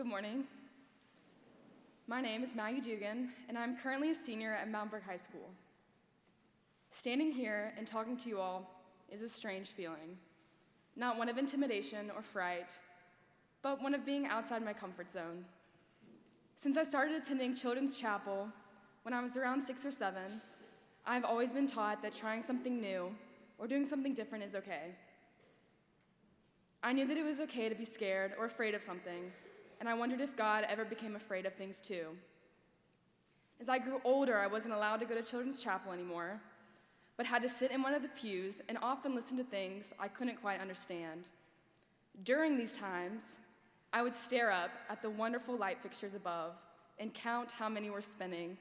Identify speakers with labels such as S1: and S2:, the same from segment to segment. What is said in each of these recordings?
S1: morning. My name is Maggie Duggan, and I'm currently a senior at Mount Brook High School. Standing here and talking to you all is a strange feeling, not one of intimidation or fright, but one of being outside my comfort zone. Since I started attending Children's Chapel when I was around 6 or 7, I've always been taught that trying something new or doing something different is okay. I knew that it was okay to be scared or afraid of something, and I wondered if God ever became afraid of things too. As I grew older, I wasn't allowed to go to Children's Chapel anymore, but had to sit in one of the pews and often listen to things I couldn't quite understand. During these times, I would stare up at the wonderful light fixtures above and count how many were spinning.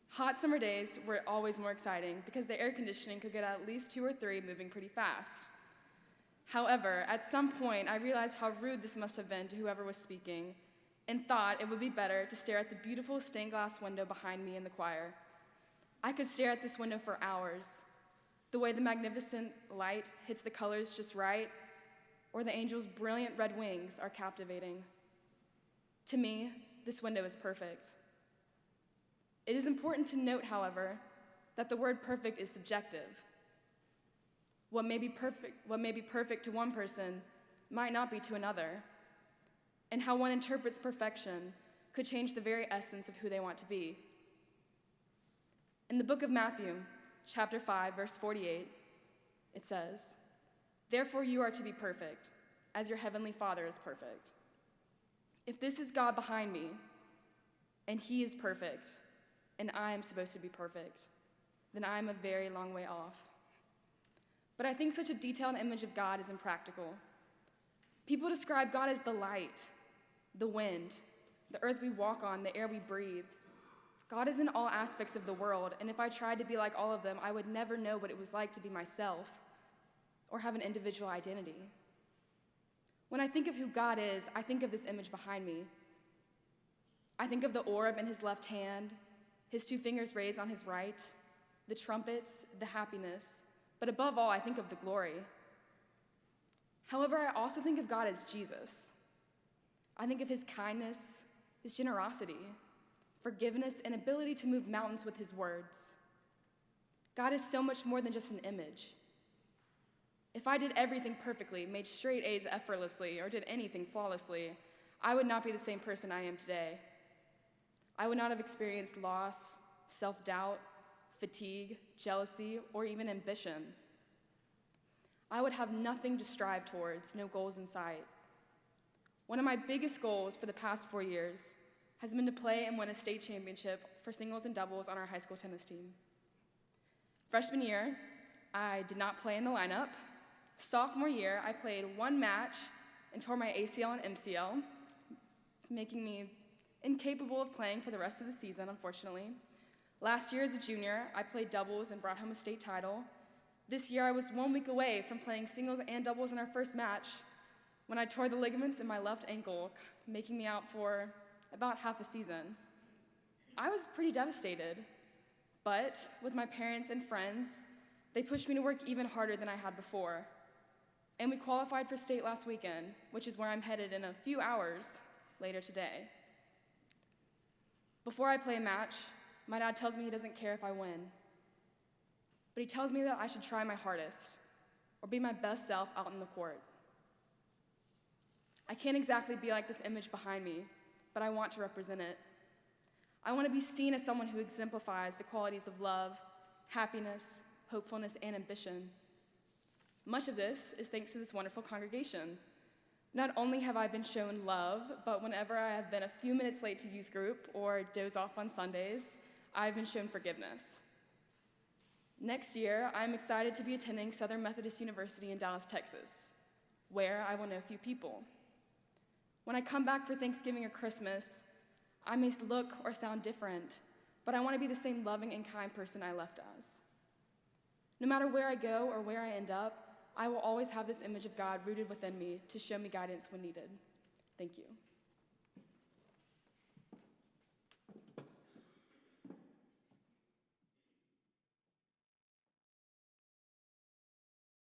S1: Hot summer days were always more exciting because the air conditioning could get at least 2 or 3 moving pretty fast. However, at some point, I realized how rude this must have been to whoever was speaking and thought it would be better to stare at the beautiful stained glass window behind me in the choir. I could stare at this window for hours. The way the magnificent light hits the colors just right, or the angel's brilliant red wings are captivating. To me, this window is perfect. It is important to note, however, that the word perfect is subjective. What may be perfect to one person might not be to another, and how one interprets perfection could change the very essence of who they want to be. In the book of Matthew, chapter 5, verse 48, it says, "Therefore you are to be perfect, as your heavenly Father is perfect." If this is God behind me, and he is perfect, and I am supposed to be perfect, then I am a very long way off. But I think such a detailed image of God is impractical. People describe God as the light, the wind, the earth we walk on, the air we breathe. God is in all aspects of the world, and if I tried to be like all of them, I would never know what it was like to be myself or have an individual identity. When I think of who God is, I think of this image behind me. I think of the orb in his left hand, his 2 fingers raised on his right, the trumpets, the happiness, but above all, I think of the glory. However, I also think of God as Jesus. I think of his kindness, his generosity, forgiveness, and ability to move mountains with his words. God is so much more than just an image. If I did everything perfectly, made straight A's effortlessly, or did anything flawlessly, I would not be the same person I am today. I would not have experienced loss, self-doubt, fatigue, jealousy, or even ambition. I would have nothing to strive towards, no goals in sight. One of my biggest goals for the past 4 years has been to play and win a state championship for singles and doubles on our high school tennis team. Freshman year, I did not play in the lineup. Sophomore year, I played 1 match and tore my ACL and MCL, making me incapable of playing for the rest of the season, unfortunately. Last year as a junior, I played doubles and brought home a state title. This year, I was 1 week away from playing singles and doubles in our first match when I tore the ligaments in my left ankle, making me out for about half a season. I was pretty devastated, but with my parents and friends, they pushed me to work even harder than I had before. And we qualified for state last weekend, which is where I'm headed in a few hours later today. Before I play a match, my dad tells me he doesn't care if I win, but he tells me that I should try my hardest or be my best self out in the court. I can't exactly be like this image behind me, but I want to represent it. I want to be seen as someone who exemplifies the qualities of love, happiness, hopefulness, and ambition. Much of this is thanks to this wonderful congregation. Not only have I been shown love, but whenever I have been a few minutes late to youth group or doze off on Sundays, I've been shown forgiveness. Next year, I'm excited to be attending Southern Methodist University in Dallas, Texas, where I will know a few people. When I come back for Thanksgiving or Christmas, I may look or sound different, but I want to be the same loving and kind person I left as. No matter where I go or where I end up, I will always have this image of God rooted within me to show me guidance when needed. Thank you.